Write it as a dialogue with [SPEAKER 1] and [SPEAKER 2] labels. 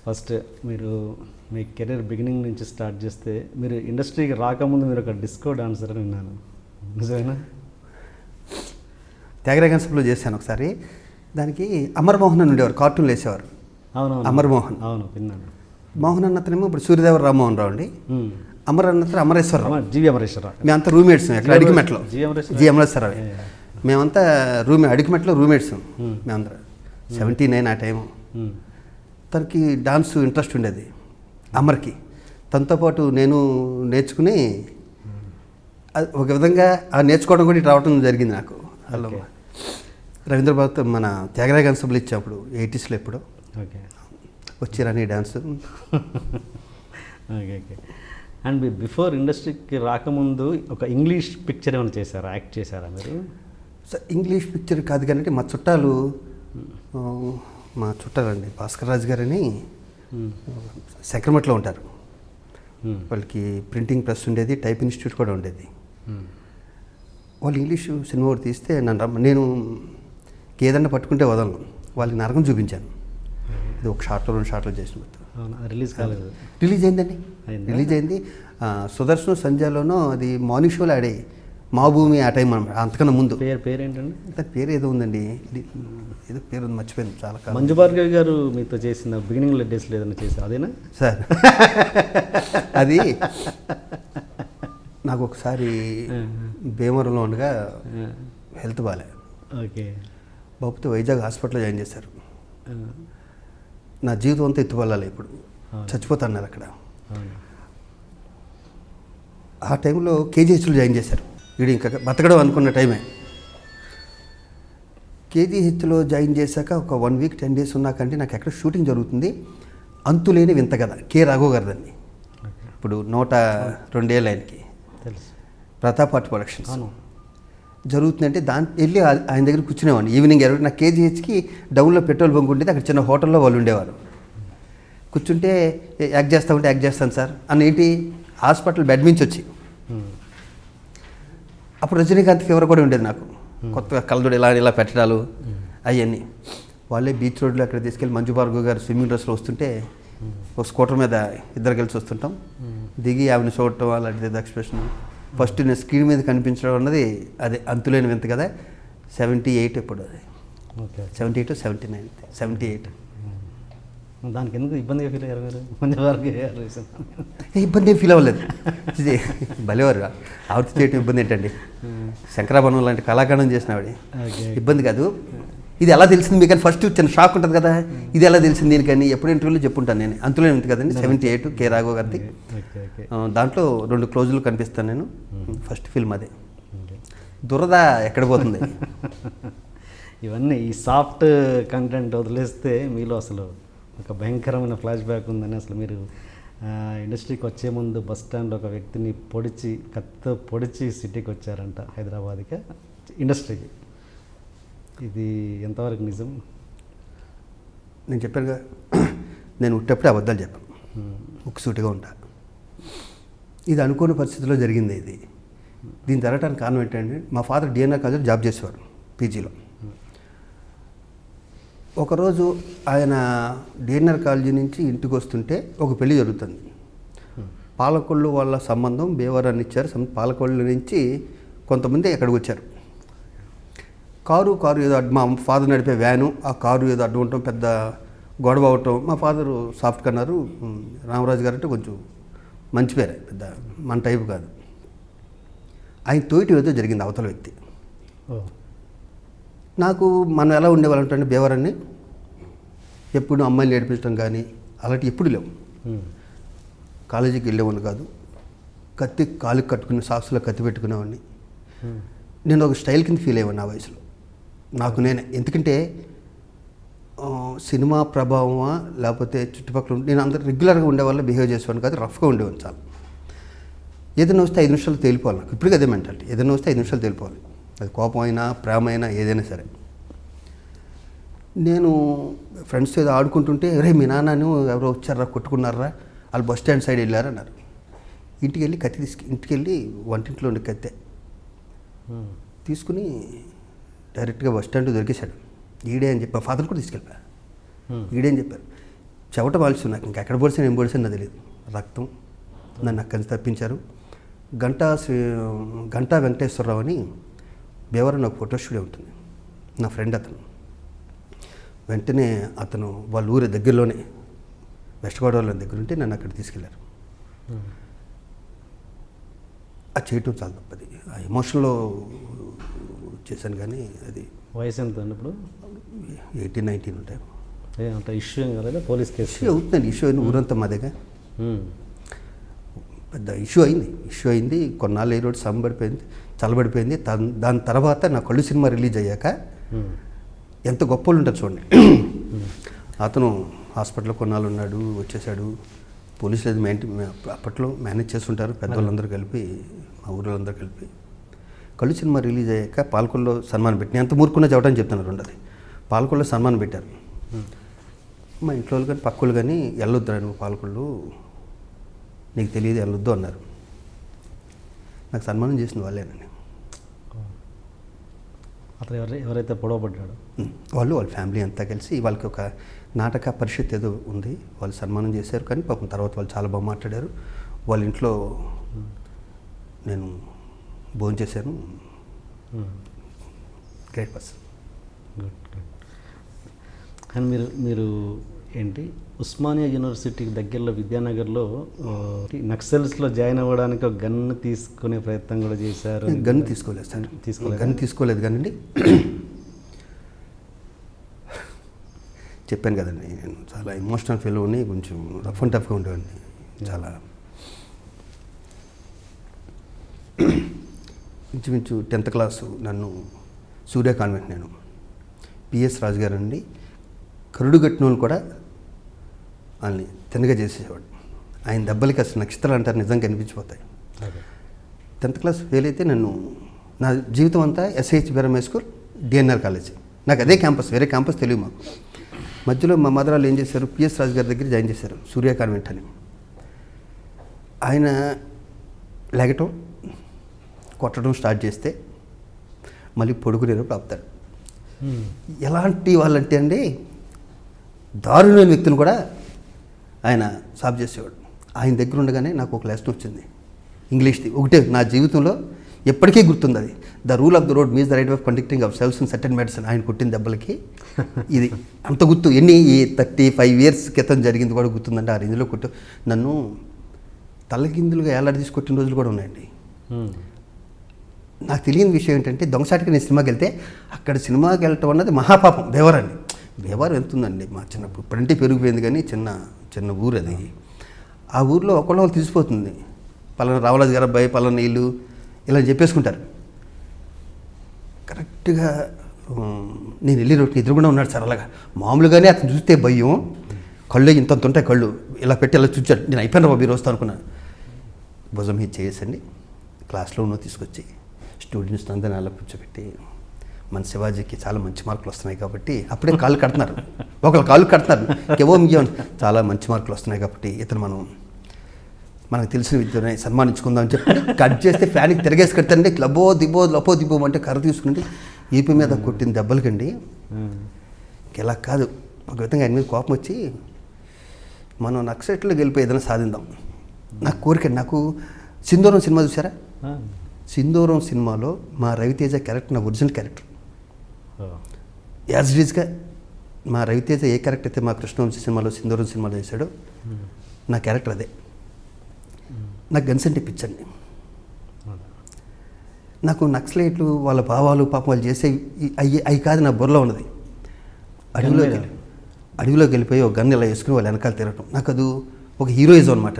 [SPEAKER 1] First మీరు మీ career beginning నుంచి start చేస్తే మీరు ఇండస్ట్రీకి రాకముందు మీరు ఒక డిస్కో డాన్సర్ అని విన్నాను, నిజమేనా?
[SPEAKER 2] త్యాగరాయ కన్సెప్ట్లో చేశాను ఒకసారి. దానికి అమర్మోహన్ అని ఉండేవారు, కార్టూన్లు వేసేవారు.
[SPEAKER 1] అవును,
[SPEAKER 2] అమర్మోహన్.
[SPEAKER 1] అవును, విన్నాను.
[SPEAKER 2] మోహన్ అన్నతనేమో ఇప్పుడు సూర్యదేవర రామ్మోహన్ రావు అండి. అమర్ అన్నతను అమరేశ్వరరావు.
[SPEAKER 1] జీవి అమరేశ్వరరావు.
[SPEAKER 2] మేమంతా రూమ్మేట్స్ ఎక్కడ అడిగిమెట్లో. జి అమరేశ్వరరావు. మేమంతా అడిగిమెట్లో రూమ్మేట్స్ మేమందరం. 79 ఆ టైము. తనకి డాన్స్ ఇంట్రెస్ట్ ఉండేది అమర్కి. తనతో పాటు నేను నేర్చుకుని ఒక విధంగా నేర్చుకోవడం కూడా ఇటు రావడం జరిగింది నాకు. హలో రవీంద్రబాబుతో మన త్యాగరాయ కన్సెప్ట్లు ఇచ్చేప్పుడు 80s ఎప్పుడు వచ్చిరని dance.
[SPEAKER 1] Okay okay. And before ఇండస్ట్రీకి రాకముందు ఒక ఇంగ్లీష్ పిక్చర్ ఏమైనా చేశారా, యాక్ట్ చేశారా మీరు?
[SPEAKER 2] సార్ ఇంగ్లీష్ పిక్చర్ కాదు కానీ మా చుట్టాలు అండి భాస్కర్ రాజు గారని శంకరమఠలో ఉంటారు. వాళ్ళకి ప్రింటింగ్ ప్రెస్ ఉండేది, టైప్ ఇన్స్టిట్యూట్ కూడా ఉండేది. వాళ్ళు ఇంగ్లీషు సినిమా ఒకటి తీస్తే నేను ఏదన్నా పట్టుకుంటే వదలను. వాళ్ళకి నరకం చూపించాను. ఇది ఒక షార్ట్లో 2 షార్ట్లు చేసిన
[SPEAKER 1] రిలీజ్ కాలేదు.
[SPEAKER 2] రిలీజ్ అయిందండి. రిలీజ్ అయింది. సుదర్శన్ సంధ్యలోనూ అది మార్నింగ్ షోలో ఆడే మా భూమి ఆ టైం అనమాట. అంతకన్నా ముందు.
[SPEAKER 1] పేరు ఏంటండి?
[SPEAKER 2] దాని పేరు ఏదో ఉందండి, ఏదో పేరు ఉంది, మర్చిపోయింది చాలా కాలం.
[SPEAKER 1] మంజు భార్గవి గారు మీతో చేసిన బిగినింగ్ డేస్లో ఏదైనా చేశారు, అదేనా
[SPEAKER 2] సార్? అది నాకు ఒకసారి భీమవరంలో ఉండగా హెల్త్ బాగాలే.
[SPEAKER 1] ఓకే.
[SPEAKER 2] బాబుతో వైజాగ్ హాస్పిటల్లో జాయిన్ చేశారు. నా జీవితం అంతా ఎత్తుపల్లాలి, ఇప్పుడు చచ్చిపోతాను అక్కడ. ఆ టైంలో కేజీహెచ్లో జాయిన్ చేశారు. వీడు ఇంకా బతకడం అనుకున్న టైమే. కేజీహెచ్లో జాయిన్ చేశాక ఒక 1 వీక్ 10 డేస్ ఉన్నాకంటే నాకు ఎక్కడ షూటింగ్ జరుగుతుంది, అంతులేని వింత కథ, కె రాఘవ్ గారిదండి. ఇప్పుడు 102 ఏళ్ళ ఆయనకి, ప్రతాప్ ఆర్ట్ ప్రొడక్షన్స్ జరుగుతుందంటే వెళ్ళి ఆయన దగ్గర కూర్చునేవాడిని. ఈవినింగ్ నా కేజీహెచ్కి డౌన్లో పెట్రోల్ బంక్ ఉండేది, అక్కడ చిన్న హోటల్లో వాళ్ళు ఉండేవారు. కూర్చుంటే యాక్ట్ చేస్తాను సార్ అని ఏంటి హాస్పిటల్ బెడ్ నుంచి వచ్చి. అప్పుడు రజనీకాంత్ ఫీవర్ కూడా ఉండేది నాకు. కొత్తగా కలదుడు ఇలా పెట్టడాలు అవన్నీ. వాళ్ళే బీచ్ రోడ్లో అక్కడ తీసుకెళ్ళి మంజు భార్గవ్ గారు స్విమ్మింగ్ డ్రెస్లో వస్తుంటే ఒక స్కూటర్ మీద ఇద్దరు కలిసి వస్తుంటాం, దిగి ఆమెను చూడటం అలాంటిది ఎక్స్ప్రెషన్. ఫస్ట్ నేను స్క్రీన్ మీద కనిపించడం అన్నది అదే అంతులేని వింత కదా. 78 ఎప్పుడు అది, 78 79 78.
[SPEAKER 1] దానికి ఎందుకు ఇబ్బందిగా ఫీల్ అయ్యారు మీరు? మంజు భార్గవి గారు
[SPEAKER 2] ఇబ్బంది ఏం ఫీల్ అవ్వలేదు. భలేవారు ఆవిడ చేయటం ఇబ్బంది ఏంటండి? శంకరాభరణం లాంటి కళాఖండం చేసిన ఆవిడ ఇబ్బంది కాదు. ఇది ఎలా తెలిసింది మీకు అని ఫస్ట్ చిన్న షాక్ ఉంటుంది కదా, ఇది ఎలా తెలిసింది దీనికని ఎప్పుడు ఇంటర్వ్యూలో చెప్పుంటాను నేను. అంతులేని వింత కదండి 78 కె రాఘవ్ గారిది. దాంట్లో 2 క్లోజులు కనిపిస్తాను నేను. ఫస్ట్ ఫిల్మ్ అదే. దురద ఎక్కడ పోతుంది?
[SPEAKER 1] ఇవన్నీ ఈ సాఫ్ట్ కంటెంట్ వదిలేస్తే మీలో అసలు ఒక భయంకరమైన ఫ్లాష్ బ్యాక్ ఉందని. అసలు మీరు ఇండస్ట్రీకి వచ్చే ముందు బస్ స్టాండ్లో ఒక వ్యక్తిని కత్తితో పొడిచి సిటీకి వచ్చారంట, హైదరాబాద్కి ఇండస్ట్రీకి. ఇది ఎంతవరకు నిజం?
[SPEAKER 2] నేను చెప్పాను కదా, నేను ఉట్టేప్పుడే అబద్ధాలు చెప్పాను, ముక్కుసూటిగా ఉంటా. ఇది అనుకోని పరిస్థితిలో జరిగింది ఇది. దీని జరగడానికి కారణం ఏంటంటే మా ఫాదర్ డిఎన్ఆర్ కాలేజీలో జాబ్ చేసేవారు, పీజీలో. ఒకరోజు ఆయన డిఎన్ఆర్ కాలేజీ నుంచి ఇంటికి వస్తుంటే ఒక పెళ్లి జరుగుతుంది. పాలకొల్లు వాళ్ళ సంబంధం భీమవరాన్ని ఇచ్చారు. పాలకొల్లు నుంచి కొంతమంది ఎక్కడికి వచ్చారు. కారు ఏదో మా ఫాదర్ నడిపే వ్యాను, ఆ కారు ఏదో అడ్డు ఉండటం, పెద్ద గొడవ అవటం. మా ఫాదరు సాఫ్ట్గా అన్నారు. రామరాజు గారు అంటే కొంచెం మంచి పేరే, పెద్ద మన టైపు కాదు. ఆయన తోటి ఏదో జరిగింది అవతల వ్యక్తి. నాకు మనం ఎలా ఉండేవాళ్ళంటే భీమవరాన్ని ఎప్పుడు అమ్మాయిని నేర్పించడం కానీ అలాంటి ఎప్పుడు లేవు. కాలేజీకి వెళ్ళేవాడిని కాదు. కత్తి కాలుకి కట్టుకుని సాక్స్లో కత్తి పెట్టుకునేవాడిని. నేను ఒక స్టైల్ కింద ఫీల్ అయ్యేవాడిని ఆ వయసులో నాకు నేనే. ఎందుకంటే సినిమా ప్రభావమా లేకపోతే చుట్టుపక్కల నేను అందరూ రెగ్యులర్గా ఉండేవాళ్ళ బిహేవ్ చేసేవాడిని కాదు, రఫ్గా ఉండేవాడిని చాలా. ఏదైనా వస్తే 5 నిమిషాలు తేలిపోవాలి నాకు. ఇప్పటికీ అదే మెంటాలిటీ. ఏదైనా వస్తే 5 నిమిషాలు తేలిపోవాలి. అది కోపం అయినా ప్రేమ అయినా ఏదైనా సరే. నేను ఫ్రెండ్స్ ఏదో ఆడుకుంటుంటే రే మీ నాన్నను ఎవరో వచ్చారా కొట్టుకున్నారా, వాళ్ళు బస్ స్టాండ్ సైడ్ వెళ్ళారు అన్నారు. ఇంటికి వెళ్ళి కత్తి ఇంటికి వెళ్ళి వంటింట్లో ఉండే కత్తే తీసుకుని డైరెక్ట్గా బస్ స్టాండ్ దొరికేశాడు. ఈడే అని చెప్పి మా ఫాదర్ కూడా తీసుకెళ్ళిపోయా. ఈడే అని చెప్పారు. చెవట వాల్సి నాకు ఇంకా ఎక్కడ పొడిచాను ఏం పొడిచాను నాకు తెలియదు. రక్తం. నన్ను అక్కడి నుంచి తప్పించారు. గంటా వెంకటేశ్వరరావు అని భీమవరం నాకు ఫోటో స్టూడియో ఉంటుంది, నా ఫ్రెండ్ అతను. వెంటనే అతను వాళ్ళ ఊరి దగ్గరలోనే వెస్ట్ గోదావరి దగ్గర ఉంటే నన్ను అక్కడ తీసుకెళ్లారు. అది చేయటం చాలా తప్పది. ఆ ఎమోషన్లో చేశాను కానీ అది.
[SPEAKER 1] వయసు ఎంత అండి ఇప్పుడు?
[SPEAKER 2] 18-19 ఉంటాయి.
[SPEAKER 1] అంత ఇష్యూ ఏం కదా, పోలీస్ కేసు
[SPEAKER 2] ఇష్యూ అవుతుందండి. ఇష్యూ అయిన ఊరంతా మాదేగా, పెద్ద ఇష్యూ అయింది. కొన్నాళ్ళు ఏ రోడ్డు సంబడిపోయింది, చల్లబడిపోయింది. దాని తర్వాత నా కళ్ళు సినిమా రిలీజ్ అయ్యాక ఎంత గొప్పలు ఉంటుంది చూడండి. అతను హాస్పిటల్లో కొన్నాళ్ళు ఉన్నాడు, వచ్చేసాడు. పోలీసులు అది అప్పట్లో మేనేజ్ చేస్తుంటారు పెద్దవాళ్ళందరూ కలిపి, మా ఊళ్ళందరూ కలిపి. కళ్ళు సినిమా రిలీజ్ అయ్యాక పాలకొల్లో సన్మానం పెట్టి, నేను ఎంత మూర్ఖున్నా చెప్పడానికి చెప్తున్నారు ఉండదు. పాలకొల్లో సన్మానం పెట్టారు. మా ఇంట్లో వాళ్ళు కానీ పక్కలు కానీ వెళ్ళొద్దురా నువ్వు పాలకొల్లు, నీకు తెలియదు వెళ్ళొద్దు అన్నారు. నాకు సన్మానం చేసిన వాళ్ళేనండి.
[SPEAKER 1] అతను ఎవరైతే పొడవబడ్డాడు
[SPEAKER 2] వాళ్ళ ఫ్యామిలీ అంతా కలిసి వాళ్ళకి ఒక నాటక పరిషత్ ఏదో ఉంది, వాళ్ళు సన్మానం చేశారు. కానీ పాపం తర్వాత వాళ్ళు చాలా బాగా మాట్లాడారు. వాళ్ళ ఇంట్లో నేను భోజనం చేశాను. Great person.
[SPEAKER 1] గుడ్. అండ్ మీరు ఏంటి ఉస్మానియా యూనివర్సిటీకి దగ్గరలో విద్యానగర్లో నక్సల్స్లో జాయిన్ అవ్వడానికి ఒక గన్ తీసుకునే ప్రయత్నం కూడా చేశారు.
[SPEAKER 2] గన్ తీసుకోలేదు సార్, గన్ తీసుకోలేదు కానండి. చెప్పాను కదండి, నేను చాలా ఎమోషనల్ ఫీల్ అవ్వని, కొంచెం రఫ్ అండ్ టఫ్గా ఉండేవాడిని. చాలా ఇంచుమించు 10th క్లాసు నన్ను సూర్య కాన్వెంట్, నేను పిఎస్ రాజు గారు అండి, కరుడు కట్టిన వాళ్ళు కూడా వాళ్ళని తిన్నగా చేసేవాడు. ఆయన దెబ్బలకి అసలు నక్షత్రాలు అంటారు, నిజంగా కనిపించిపోతాయి. 10th క్లాస్ ఫెయిల్ అయితే నన్ను నా జీవితం అంతా SIH Beeram high school, DNR college, నాకు అదే క్యాంపస్, వేరే క్యాంపస్ తెలియదు మాకు. మధ్యలో మా మదర్ వాళ్ళు ఏం చేశారు, పిఎస్ రాజు గారి దగ్గర జాయిన్ చేశారు, సూర్య కాన్వెంట్ అని. ఆయన లెగటం కొట్టడం స్టార్ట్ చేస్తే మళ్ళీ పడుకునేటప్పుడు ఆపుతాడు. ఎలాంటి వాళ్ళంటే అండి, దారుణమైన వ్యక్తులు కూడా ఆయన సాఫ్ చేసేవాడు. ఆయన దగ్గర ఉండగానే నాకు ఒక లెసన్ వచ్చింది, ఇంగ్లీష్ది ఒకటే నా జీవితంలో ఎప్పటికీ గుర్తుంది. అది the rule of the road means the right of conducting of cells in certain medicine. ఆయన కొట్టిన దెబ్బలకి ఇది అంత గుర్తు. 35 years క్రితం జరిగింది కూడా గుర్తుందంటే ఆ రేంజ్లో కొట్టు. నన్ను తలకిందులుగా ఏలాడి తీసి కొట్టిన రోజులు కూడా ఉన్నాయండి. నాకు తెలియని విషయం ఏంటంటే, దొంగసాటికి నేను సినిమాకి వెళ్తే అక్కడ సినిమాకి వెళ్ళటం అన్నది మహాపాపం. భీమవరం ఎంత ఉందండి మా చిన్నప్పుడు, ఇప్పుడంటే పెరిగిపోయింది కానీ చిన్న ఊరు అది. ఆ ఊరిలో ఒకళ్ళు తీసిపోతుంది, పలానా రావరాజు గారు అబ్బాయి, పలానా నీళ్ళు ఇలా చెప్పేసుకుంటారు. కరెక్ట్గా నేను వెళ్ళి రోడ్డు ఎదురుగుండా ఉన్నాడు సార్. అలాగా మామూలుగానే అతను చూస్తే భయం, కళ్ళు ఇంత ఉంటాయి, కళ్ళు ఇలా పెట్టి ఇలా చూచాడు. నేను అయిపోయిన బాబు ఈరోజు అనుకున్నాను. భుజం మీద చేయండి, క్లాస్లో ఉన్న తీసుకొచ్చి స్టూడెంట్స్ అందరినీ అలా కూర్చోబెట్టి, మన శివాజీకి చాలా మంచి మార్కులు వస్తున్నాయి కాబట్టి, అప్పుడే కాళ్ళు కడుతున్నారు, ఒకళ్ళు కాళ్ళు కడుతున్నారు, చాలా మంచి మార్కులు వస్తున్నాయి కాబట్టి ఇతను మనకు తెలిసిన విద్యని సన్మానించుకుందాం అని చెప్పి కట్ చేస్తే ఫ్యాన్కి తిరగేసి కడతాండి. లబో దిబో అంటే కర్ర తీసుకుంటే ఈపి మీద కొట్టిన దెబ్బలకండి ఇలా కాదు. ఒక విధంగా ఆయన మీద కోపం వచ్చి, మనం నక్సలైట్లో గెలిపి ఏదైనా సాధిద్దాం నాకు కోరిక. నాకు సింధూరం సినిమా చూసారా? సింధూరం సినిమాలో మా రవితేజ క్యారెక్టర్ నా ఒరిజినల్ క్యారెక్టర్. యాజ్ ఇట్ ఈజ్గా మా రవితేజ ఏ క్యారెక్టర్ అయితే మా కృష్ణవంశీ సినిమాలో సింధూరం సినిమాలో చేశాడో నా క్యారెక్టర్ అదే. నాకు గన్స్ అంటే పిచ్చండి. నాకు నక్సలైట్లు వాళ్ళ భావాలు పాపం వాళ్ళు చేసే అవి కాదు నా బుర్రలో ఉన్నది. అడవిలోకి వెళ్ళిపోయి ఒక గన్ ఇలా వేసుకుని వాళ్ళు వెనకాల తిరగటం, నాకు అది ఒక హీరోయిజం అనమాట.